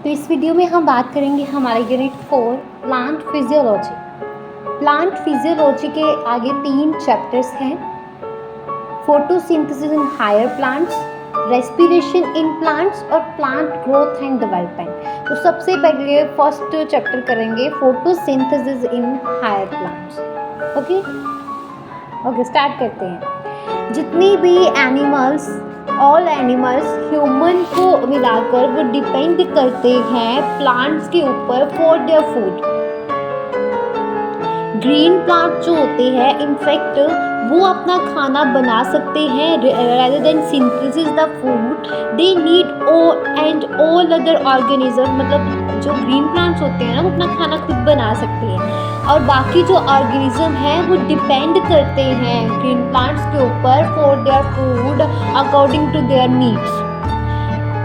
तो इस वीडियो में हम बात करेंगे हमारे unit 4 plant physiology. Plant physiology के आगे 3 चैप्टर्स हैं, photosynthesis in higher plants, respiration in plants और प्लांट ग्रोथ एंड डेवलपमेंट। तो सबसे पहले फर्स्ट चैप्टर करेंगे photosynthesis in higher plants. Okay, start करते हैं। जितनी भी एनिमल्स, ऑल एनिमल्स ह्यूमन को मिलाकर वो डिपेंड करते हैं प्लांट्स के ऊपर for their food. Green plant जो होते हैं इनफैक्ट वो अपना खाना बना सकते हैं rather than synthesis the food they need all other organism। मतलब जो ग्रीन प्लांट्स होते हैं ना वो अपना खाना खुद बना सकते हैं और बाकी जो ऑर्गेनिज्म हैं वो डिपेंड करते हैं ग्रीन प्लांट्स के ऊपर for their food according to their needs.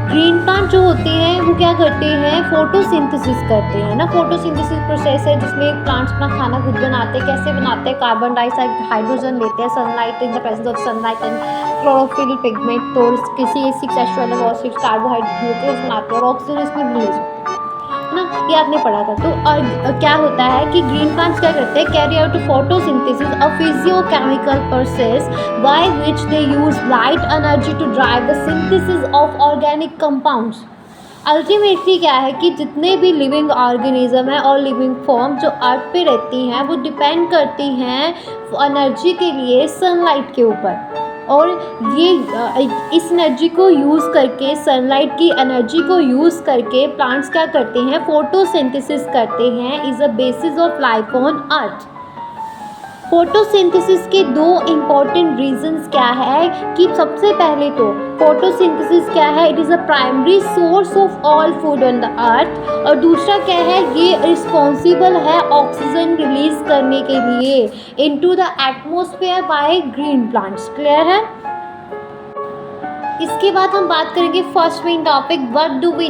Green plant जो होते हैं वो क्या करते हैं, फोटोसिंथेसिस करते हैं ना। फोटोसिंथेसिस प्रोसेस है जिसमें प्लांट्स अपना खाना खुद बनाते हैं। कैसे बनाते हैं, कार्बन डाइऑक्साइड हाइड्रोजन लेते हैं, sunlight in the presence of sunlight and chlorophyll pigment तो किसी H6H12O6 कार्बोहाइड्रेट ग्लूकोज बनाते हैं और ऑक्सीजन इसमें रिलीज होता है ना, ये आपने पढ़ा था। तो और क्या होता है कि ग्रीन प्लांट्स क्या करते हैं, carry out photosynthesis a physiochemical process by which they use light energy to drive the synthesis of organic compounds. Ultimately क्या है कि जितने भी लिविंग ऑर्गेनिज्म है और लिविंग फॉर्म जो अर्थ पे रहती हैं वो डिपेंड करती हैं एनर्जी के लिए सनलाइट के ऊपर। और ये इस एनर्जी को यूज़ करके, सनलाइट की एनर्जी को यूज़ करके प्लांट्स क्या करते हैं, फोटोसिंथेसिस करते हैं। Is a basis of life on earth. Photosynthesis के 2 इम्पॉर्टेंट रीजंस क्या है कि सबसे पहले तो फोटोसिंथेसिस क्या है, it is a primary source of all food on the earth. और दूसरा क्या है, ये रिस्पॉन्सिबल है ऑक्सीजन रिलीज करने के लिए into the atmosphere by green plants. Clear है। इसके बाद हम बात करेंगे first main topic, what do we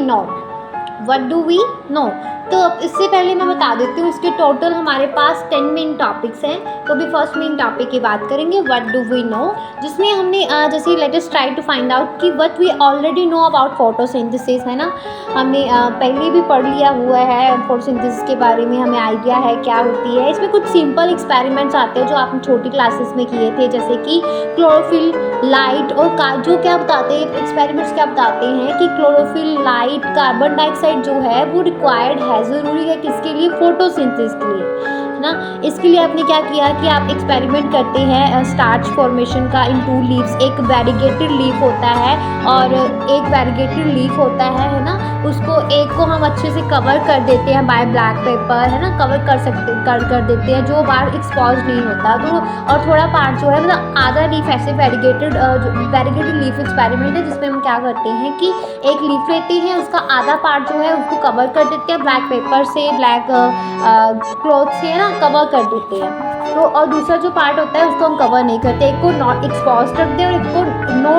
know. तो इससे पहले मैं बता देती हूँ इसके टोटल हमारे पास 10 मेन टॉपिक्स हैं। तो अभी फर्स्ट मेन टॉपिक की बात करेंगे, व्हाट डू वी नो, जिसमें हमने जैसे let us try to find out कि what we already know about photosynthesis, है ना। हमने पहले भी पढ़ लिया हुआ है फोटोसिंथेसिस के बारे में, हमें आइडिया है क्या होती है। इसमें कुछ सिंपल एक्सपेरिमेंट्स आते हैं जो आपने छोटी क्लासेस में किए थे, जैसे कि क्लोरोफिल, लाइट और जो क्या बताते हैं एक्सपेरिमेंट्स, क्या बताते हैं कि क्लोरोफिल, लाइट, कार्बन डाइऑक्साइड जो है वो रिक्वायर्ड है, ज़रूरी है किसके लिए, फोटोसिंथेसिस के लिए, है ना। इसके लिए आपने क्या किया कि आप एक्सपेरिमेंट करते हैं स्टार्च फॉर्मेशन का इन 2 लीव्स। एक वेरीगेटेड लीफ होता है और एक वेरीगेटेड लीफ होता है ना। उसको एक को हम अच्छे से कवर कर देते हैं बाय ब्लैक पेपर, है ना, कवर कर देते हैं जो बाहर एक्सपोज नहीं होता। तो और थोड़ा पार्ट जो है मतलब आधा लीफ ऐसे वेरीगेटेड लीफ एक्सपेरिमेंट है जिसमें हम क्या करते हैं कि एक लीफ लेते हैं, उसका आधा पार्ट जो है उसको कवर कर देते हैं ब्लैक पेपर से, ब्लैक क्लॉथ से ना कवर कर देते हैं। तो और दूसरा जो पार्ट होता है उसको हम कवर नहीं करते, एक को नॉट एक्सपोज रखते हैं और एक को नो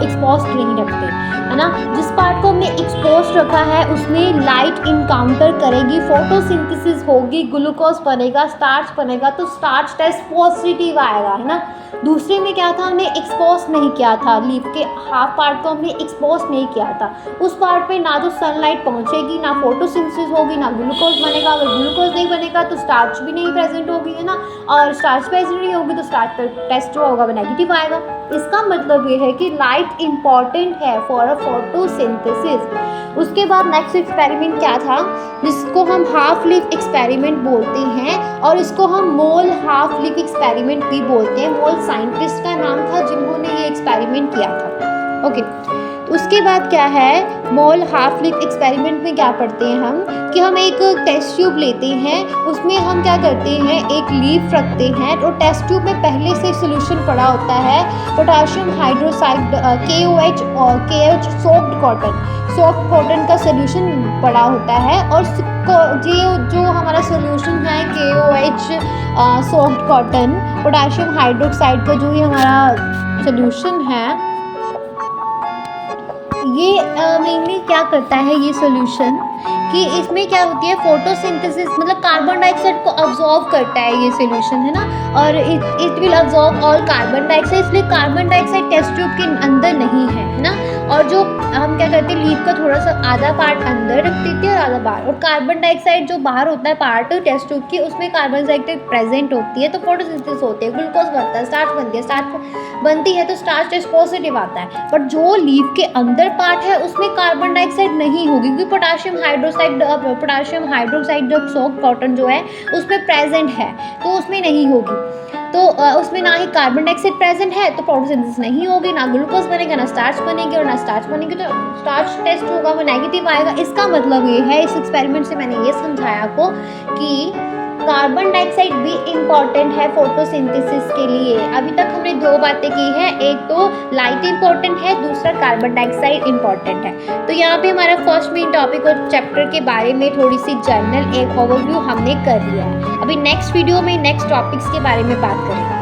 एक्सपोज नहीं रखते, है ना। जिस पार्ट को हमने एक्सपोज रखा है उसमें लाइट इनकाउंटर करेगी, फोटोसिंथेसिस होगी, ग्लूकोज बनेगा, स्टार्च बनेगा, तो स्टार्च टेस्ट पॉजिटिव आएगा, है ना। दूसरे में क्या था, हमने एक्सपोज नहीं किया था, लीफ के हाफ पार्ट को हमने एक्सपोज नहीं किया था। उस पार्ट पे ना तो सनलाइट पहुंचेगी, ना फोटोसिंथेसिस होगी, ना ग्लूकोज बनेगा। अगर ग्लूकोज नहीं बनेगा तो स्टार्च भी नहीं प्रेजेंट होगी, है ना, और स्टार्च प्रेजेंट नहीं होगी तो स्टार्च टेस्ट जो होगा वो नेगेटिव आएगा। इसका मतलब ये है कि लाइट इम्पॉर्टेंट है फॉर अ फोटोसिंथेसिस। उसके बाद नेक्स्ट एक्सपेरिमेंट क्या था, जिसको हम हाफ लीफ एक्सपेरिमेंट बोलते हैं और इसको हम मोल हाफ लीफ एक्सपेरिमेंट भी बोलते हैं। मोल साइंटिस्ट का नाम था जिन्होंने ये एक्सपेरिमेंट किया था। ओके, तो उसके बाद क्या है, मोल हाफ लीफ एक्सपेरिमेंट में क्या पढ़ते हैं हम कि हम एक टेस्ट ट्यूब लेते हैं, उसमें हम क्या करते हैं एक लीफ रखते हैं और टेस्ट ट्यूब में पहले से सोल्यूशन पड़ा होता है potassium hydroxide KH soft cotton का सोल्यूशन पड़ा होता है। और जो हमारा सोल्यूशन है KOH soft cotton potassium hydroxide का जो ये हमारा सोल्यूशन है, ये मेनली क्या करता है ये सॉल्यूशन कि इसमें क्या होती है फोटोसिंथेसिस, मतलब कार्बन डाइऑक्साइड को अब्जॉर्ब करता है ये सॉल्यूशन, है ना। और it will absorb all carbon dioxide, इसलिए कार्बन डाइऑक्साइड टेस्ट ट्यूब के अंदर नहीं है ना। और जो हम क्या करते हैं लीफ का थोड़ा सा आधा पार्ट अंदर रख देती है और आधा बाहर। और कार्बन डाइऑक्साइड जो बाहर होता है पार्ट टेस्ट ट्यूब की, उसमें कार्बन डाइऑक्साइड प्रेजेंट होती है तो फोटोसिंथेसिस होती है, ग्लूकोज बनता है, स्टार्च बनती है, स्टार्च बनती है तो स्टार्च टेस्ट पॉजिटिव आता है। बट जो लीफ के अंदर पार्ट है उसमें कार्बन डाइऑक्साइड नहीं होगी, क्योंकि पोटाशियम हाइड्रोक्साइड जो सॉफ्ट कॉटन जो है उसमें प्रेजेंट है तो उसमें नहीं होगी। तो उसमें ना ही कार्बन डाइऑक्साइड प्रेजेंट है तो फोटोसिंथेसिस नहीं होगी, ना ग्लूकोज बनेगा, ना स्टार्च बनेगी, और ना स्टार्च बनेगी तो स्टार्च टेस्ट होगा वो नेगेटिव आएगा। इसका मतलब ये है, इस एक्सपेरिमेंट से मैंने ये समझाया आपको कि कार्बन डाइऑक्साइड भी इम्पॉर्टेंट है फोटोसिंथेसिस के लिए। अभी तक हमने दो बातें की है, एक तो लाइट इम्पॉर्टेंट है, दूसरा कार्बन डाइऑक्साइड इम्पॉर्टेंट है। तो यहाँ पे हमारा फर्स्ट मेन टॉपिक और चैप्टर के बारे में थोड़ी सी जर्नल एक ओवरव्यू हमने कर लिया है। अभी नेक्स्ट वीडियो में नेक्स्ट टॉपिक्स के बारे में बात करेंगे।